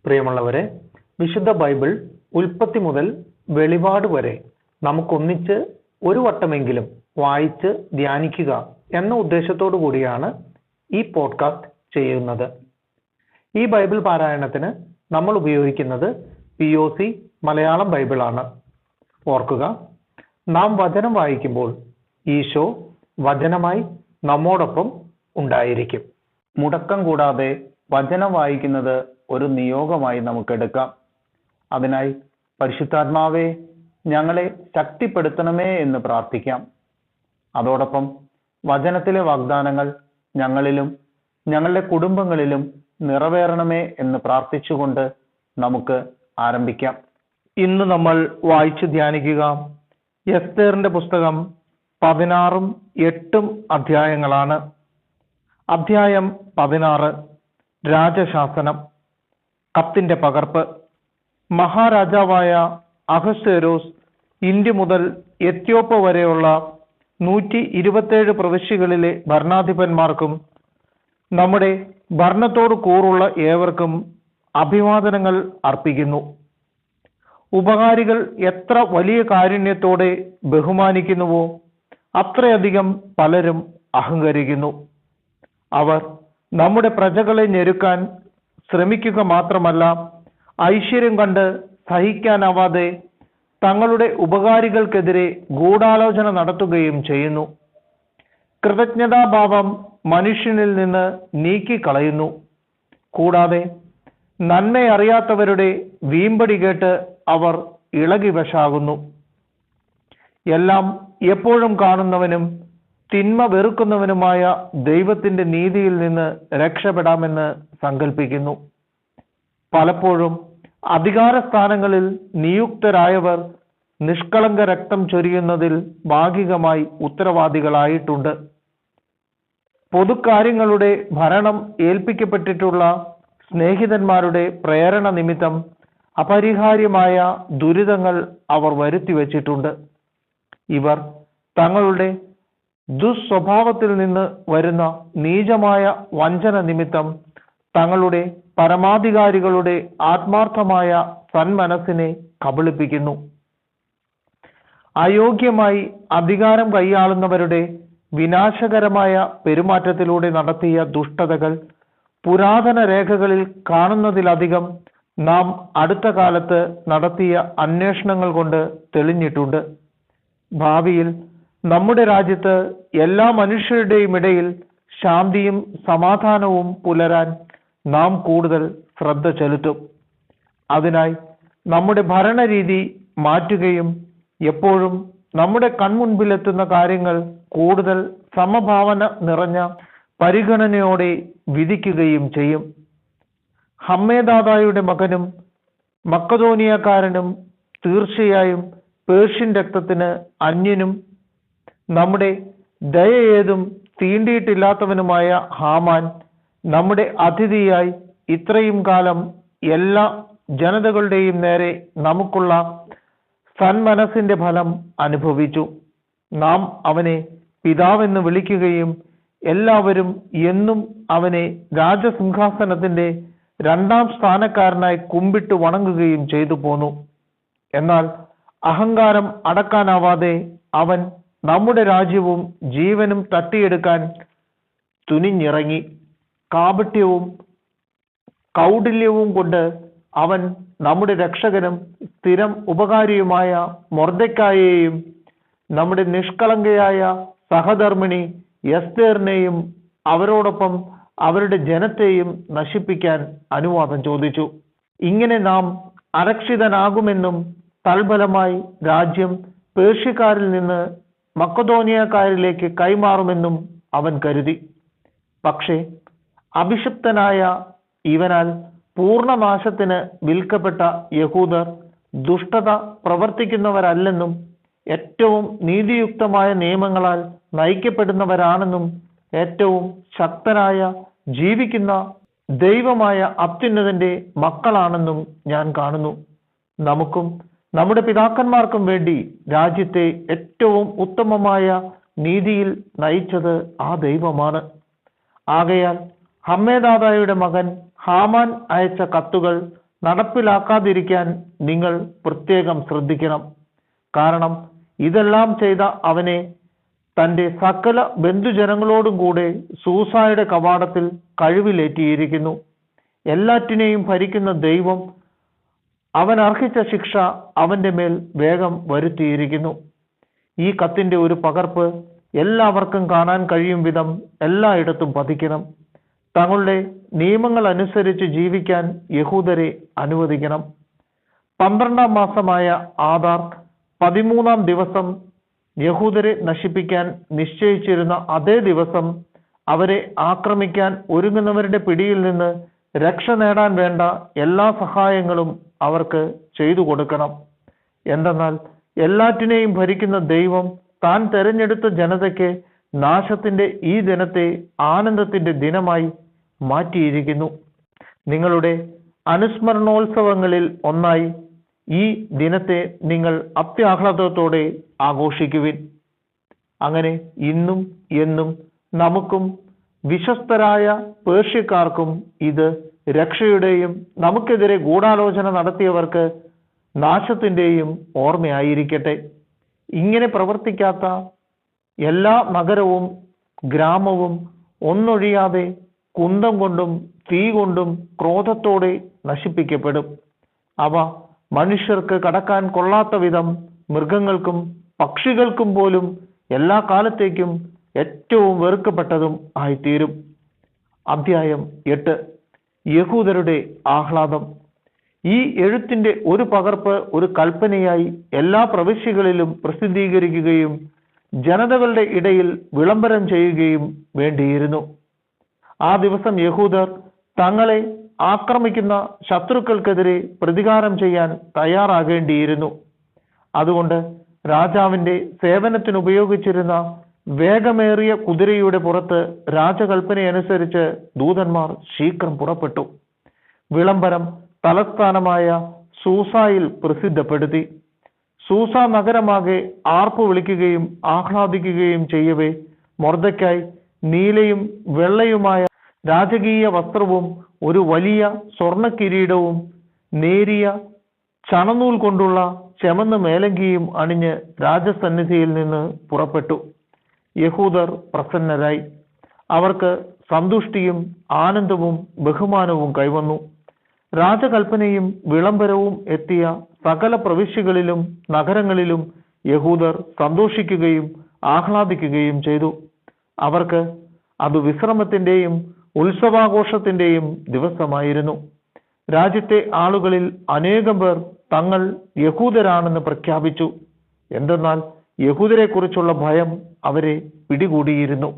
പ്രിയമുള്ളവരെ, വിശുദ്ധ ബൈബിൾ ഉൽപ്പത്തി മുതൽ വെളിപാട് വരെ നമുക്കൊന്നിച്ച് ഒരു വട്ടമെങ്കിലും വായിച്ച് ധ്യാനിക്കുക എന്ന ഉദ്ദേശത്തോടു കൂടിയാണ് ഈ പോഡ്കാസ്റ്റ് ചെയ്യുന്നത്. ഈ ബൈബിൾ പാരായണത്തിന് നമ്മൾ ഉപയോഗിക്കുന്നത് POC മലയാളം ബൈബിളാണ്. ഓർക്കുക, നാം വചനം വായിക്കുമ്പോൾ ഈശോ വചനമായി നമ്മോടൊപ്പം ഉണ്ടായിരിക്കും. മുടക്കം കൂടാതെ വചനം വായിക്കുന്നത് ഒരു നിയോഗമായി നമുക്കെടുക്കാം. അതിനായി പരിശുദ്ധാത്മാവേ, ഞങ്ങളെ ശക്തിപ്പെടുത്തണമേ എന്ന് പ്രാർത്ഥിക്കാം. അതോടൊപ്പം വചനത്തിലെ വാഗ്ദാനങ്ങൾ ഞങ്ങളിലും ഞങ്ങളുടെ കുടുംബങ്ങളിലും നിറവേറണമേ എന്ന് പ്രാർത്ഥിച്ചുകൊണ്ട് നമുക്ക് ആരംഭിക്കാം. ഇന്ന് നമ്മൾ വായിച്ചു ധ്യാനിക്കുക എസ്തേറിന്റെ പുസ്തകം 16 8 അധ്യായങ്ങളാണ്. അധ്യായം 16 രാജശാസനം. കത്തിന്റെ പകർപ്പ്. മഹാരാജാവായ അഹശ്വേരോസ് ഇന്ത്യ മുതൽ എത്യോപ്യ വരെയുള്ള 127 പ്രവിശ്യകളിലെ ഭരണാധിപന്മാർക്കും നമ്മുടെ ഭരണത്തോട് കൂറുള്ള ഏവർക്കും അഭിവാദനങ്ങൾ അർപ്പിക്കുന്നു. ഉപകാരികൾ എത്ര വലിയ കാരുണ്യത്തോടെ ബഹുമാനിക്കുന്നുവോ അത്രയധികം പലരും അഹങ്കരിക്കുന്നു. അവർ നമ്മുടെ പ്രജകളെ ഞെരുക്കാൻ ശ്രമിക്കുക മാത്രമല്ല, ഐശ്വര്യം കണ്ട് സഹിക്കാനാവാതെ തങ്ങളുടെ ഉപകാരികൾക്കെതിരെ ഗൂഢാലോചന നടത്തുകയും ചെയ്യുന്നു. കൃതജ്ഞതാഭാവം മനുഷ്യനിൽ നിന്ന് നീക്കിക്കളയുന്നു. കൂടാതെ നന്മയറിയാത്തവരുടെ വീമ്പടി കേട്ട് അവർ ഇളകി വശാകുന്നു. എല്ലാം എപ്പോഴും കാണുന്നവനും തിന്മ വെറുക്കുന്നവനുമായ ദൈവത്തിന്റെ നീതിയിൽ നിന്ന് രക്ഷപ്പെടാമെന്ന് സങ്കല്പിക്കുന്നു. പലപ്പോഴും അധികാര സ്ഥാനങ്ങളിൽ നിയുക്തരായവർ നിഷ്കളങ്ക രക്തം ചൊരിയുന്നതിൽ ഭാഗികമായി ഉത്തരവാദികളായിട്ടുണ്ട്. പൊതുകാര്യങ്ങളുടെ ഭരണം ഏൽപ്പിക്കപ്പെട്ടിട്ടുള്ള സ്നേഹിതന്മാരുടെ പ്രേരണ നിമിത്തം അപരിഹാര്യമായ ദുരിതങ്ങൾ അവർ വരുത്തിവെച്ചിട്ടുണ്ട്. ഇവർ തങ്ങളുടെ ദുസ്വഭാവത്തിൽ നിന്ന് വരുന്ന നീചമായ വഞ്ചന നിമിത്തം തങ്ങളുടെ പരമാധികാരികളുടെ ആത്മാർത്ഥമായ സന്മനസ്സിനെ കബളിപ്പിക്കുന്നു. അയോഗ്യമായി അധികാരം കൈയാളുന്നവരുടെ വിനാശകരമായ പെരുമാറ്റത്തിലൂടെ നടത്തിയ ദുഷ്ടതകൾ പുരാതന രേഖകളിൽ കാണുന്നതിലധികം നാം അടുത്ത കാലത്ത് നടത്തിയ അന്വേഷണങ്ങൾ കൊണ്ട് തെളിഞ്ഞിട്ടുണ്ട്. ഭാവിയിൽ നമ്മുടെ രാജ്യത്ത് എല്ലാ മനുഷ്യരുടെയും ഇടയിൽ ശാന്തിയും സമാധാനവും പുലരാൻ നാം കൂടുതൽ ശ്രദ്ധ ചെലുത്തും. അതിനായി നമ്മുടെ ഭരണരീതി മാറ്റുകയും എപ്പോഴും നമ്മുടെ കൺമുൻപിലെത്തുന്ന കാര്യങ്ങൾ കൂടുതൽ സമഭാവന നിറഞ്ഞ പരിഗണനയോടെ വിധിക്കുകയും ചെയ്യും. ഹമ്മേദാദായുടെ മകനും മക്കതോനിയക്കാരനും തീർച്ചയായും പേർഷ്യൻ രക്തത്തിന് അന്യനും നമ്മുടെ ദയ ഏതും തീണ്ടിയിട്ടില്ലാത്തവനുമായ ഹാമാൻ നമ്മുടെ അതിഥിയായി ഇത്രയും കാലം എല്ലാ ജനതകളുടെയും നേരെ നമുക്കുള്ള സന്മനസ്സിന്റെ ഫലം അനുഭവിച്ചു. നാം അവനെ പിതാവെന്ന് വിളിക്കുകയും എല്ലാവരും എന്നും അവനെ രാജസിംഹാസനത്തിന്റെ 2ാം സ്ഥാനക്കാരനായി കുമ്പിട്ട് വണങ്ങുകയും ചെയ്തു പോന്നു. എന്നാൽ അഹങ്കാരം അടക്കാനാവാതെ അവൻ നമ്മുടെ രാജ്യവും ജീവനും തട്ടിയെടുക്കാൻ തുനിഞ്ഞിറങ്ങി. കാപട്യവും കൗടില്യവും കൊണ്ട് അവൻ നമ്മുടെ രക്ഷകനും സ്ഥിരം ഉപകാരിയുമായ മൊർദെഖായിയെയും നമ്മുടെ നിഷ്കളങ്കയായ സഹധർമ്മിണി എസ്തേറിനെയും അവരോടൊപ്പം അവരുടെ ജനത്തെയും നശിപ്പിക്കാൻ അനുവാദം ചോദിച്ചു. ഇങ്ങനെ നാം അരക്ഷിതനാകുമെന്നും തൽഫലമായി രാജ്യം പേർഷ്യക്കാരിൽ നിന്ന് മക്കതോനിയക്കാരിലേക്ക് കൈമാറുമെന്നും അവൻ കരുതി. പക്ഷേ അഭിഷിപ്തനായ ഇവനാൽ പൂർണ്ണനാശത്തിന് വിൽക്കപ്പെട്ട യഹൂദർ ദുഷ്ടത പ്രവർത്തിക്കുന്നവരല്ലെന്നും ഏറ്റവും നീതിയുക്തമായ നിയമങ്ങളാൽ നയിക്കപ്പെടുന്നവരാണെന്നും ഏറ്റവും ശക്തനായ ജീവിക്കുന്ന ദൈവമായ അത്യുന്നതന്റെ മക്കളാണെന്നും ഞാൻ കാണുന്നു. നമുക്കും നമ്മുടെ പിതാക്കന്മാർക്കും വേണ്ടി രാജ്യത്തെ ഏറ്റവും ഉത്തമമായ നീതിയിൽ നയിച്ചത് ആ ദൈവമാണ്. ആകയാൽ ഹമ്മേദാദായുടെ മകൻ ഹാമാൻ അയച്ച കത്തുകൾ നടപ്പിലാക്കാതിരിക്കാൻ നിങ്ങൾ പ്രത്യേകം ശ്രദ്ധിക്കണം. കാരണം ഇതെല്ലാം ചെയ്ത അവനെ തൻ്റെ സകല ബന്ധുജനങ്ങളോടും കൂടെ സൂസായുടെ കവാടത്തിൽ കഴിവിലേറ്റിയിരിക്കുന്നു. എല്ലാറ്റിനെയും ഭരിക്കുന്ന ദൈവം അവൻ അർഹിച്ച ശിക്ഷ അവന്റെ മേൽ വേഗം വരുത്തിയിരിക്കുന്നു. ഈ കത്തിന്റെ ഒരു പകർപ്പ് എല്ലാവർക്കും കാണാൻ കഴിയും വിധം എല്ലായിടത്തും പതിക്കണം. തങ്ങളുടെ നിയമങ്ങൾ അനുസരിച്ച് ജീവിക്കാൻ യഹൂദരെ അനുവദിക്കണം. 12-ാം മാസമായ ആദാർ 13-ാം ദിവസം യഹൂദരെ നശിപ്പിക്കാൻ നിശ്ചയിച്ചിരുന്ന അതേ ദിവസം അവരെ ആക്രമിക്കാൻ ഒരുങ്ങുന്നവരുടെ പിടിയിൽ നിന്ന് രക്ഷ നേടാൻ വേണ്ട എല്ലാ സഹായങ്ങളും അവർക്ക് ചെയ്തു കൊടുക്കണം. എന്തെന്നാൽ എല്ലാറ്റിനെയും ഭരിക്കുന്ന ദൈവം താൻ തെരഞ്ഞെടുത്ത ജനതയ്ക്ക് നാശത്തിന്റെ ഈ ദിനത്തെ ആനന്ദത്തിന്റെ ദിനമായി മാറ്റിയിരിക്കുന്നു. നിങ്ങളുടെ അനുസ്മരണോത്സവങ്ങളിൽ ഒന്നായി ഈ ദിനത്തെ നിങ്ങൾ അത്യാഹ്ലാദത്തോടെ ആഘോഷിക്കുവിൻ. അങ്ങനെ ഇന്നും എന്നും നമുക്കും വിശ്വസ്തരായ പേർഷ്യക്കാർക്കും ഇത് രക്ഷയുടെയും നമുക്കെതിരെ ഗൂഢാലോചന നടത്തിയവർക്ക് നാശത്തിൻ്റെയും ഓർമ്മയായിരിക്കട്ടെ. ഇങ്ങനെ പ്രവർത്തിക്കാത്ത എല്ലാ നഗരവും ഗ്രാമവും ഒന്നൊഴിയാതെ കുന്തം കൊണ്ടും തീ കൊണ്ടും ക്രോധത്തോടെ നശിപ്പിക്കപ്പെടും. അവ മനുഷ്യർക്ക് കടക്കാൻ കൊള്ളാത്ത വിധം മൃഗങ്ങൾക്കും പക്ഷികൾക്കും പോലും എല്ലാ കാലത്തേക്കും ഏറ്റവും വെറുക്കപ്പെട്ടതും ആയിത്തീരും. അധ്യായം 8. യഹൂദരുടെ ആഹ്ലാദം. ഈ എഴുത്തിന്റെ ഒരു പകർപ്പ് ഒരു കൽപ്പനയായി എല്ലാ പ്രവിശ്യകളിലും പ്രസിദ്ധീകരിക്കുകയും ജനതകളുടെ ഇടയിൽ വിളംബരം ചെയ്യുകയും വേണ്ടിയിരുന്നു. ആ ദിവസം യഹൂദർ തങ്ങളെ ആക്രമിക്കുന്ന ശത്രുക്കൾക്കെതിരെ പ്രതികാരം ചെയ്യാൻ തയ്യാറാകേണ്ടിയിരുന്നു. അതുകൊണ്ട് രാജാവിന്റെ സേവനത്തിന് ഉപയോഗിച്ചിരുന്ന വേഗമേറിയ കുതിരയുടെ പുറത്ത് രാജകൽപ്പനയനുസരിച്ച് ദൂതന്മാർ ശീഘ്രം പുറപ്പെട്ടു. വിളംബരം തലസ്ഥാനമായ സൂസായിൽ പ്രസിദ്ധപ്പെടുത്തി. സൂസ നഗരമാകെ ആർപ്പു വിളിക്കുകയും ആഹ്ലാദിക്കുകയും ചെയ്യവേ മൊർദെഖായി നീലയും വെള്ളയുമായ രാജകീയ വസ്ത്രവും ഒരു വലിയ സ്വർണ്ണ കിരീടവും നേരിയ ചണനൂൽ കൊണ്ടുള്ള ചെമന്ന മേലങ്കിയും അണിഞ്ഞ് രാജസന്നിധിയിൽ നിന്ന് പുറപ്പെട്ടു. യഹൂദർ പ്രസന്നരായി. അവർക്ക് സന്തുഷ്ടിയും ആനന്ദവും ബഹുമാനവും കൈവന്നു. രാജകൽപ്പനയും വിളംബരവും എത്തിയ സകല പ്രവിശ്യകളിലും നഗരങ്ങളിലും യഹൂദർ സന്തോഷിക്കുകയും ആഹ്ലാദിക്കുകയും ചെയ്തു. അവർക്ക് അത് വിശ്രമത്തിന്റെയും ഉത്സവാഘോഷത്തിന്റെയും ദിവസമായിരുന്നു. രാജ്യത്തെ ആളുകളിൽ അനേകം പേർ തങ്ങൾ യഹൂദരാണെന്ന് പ്രഖ്യാപിച്ചു. എന്തെന്നാൽ യഹൂദരെ കുറിച്ചുള്ള ഭയം അവരെ പിടികൂടിയിരുന്നു.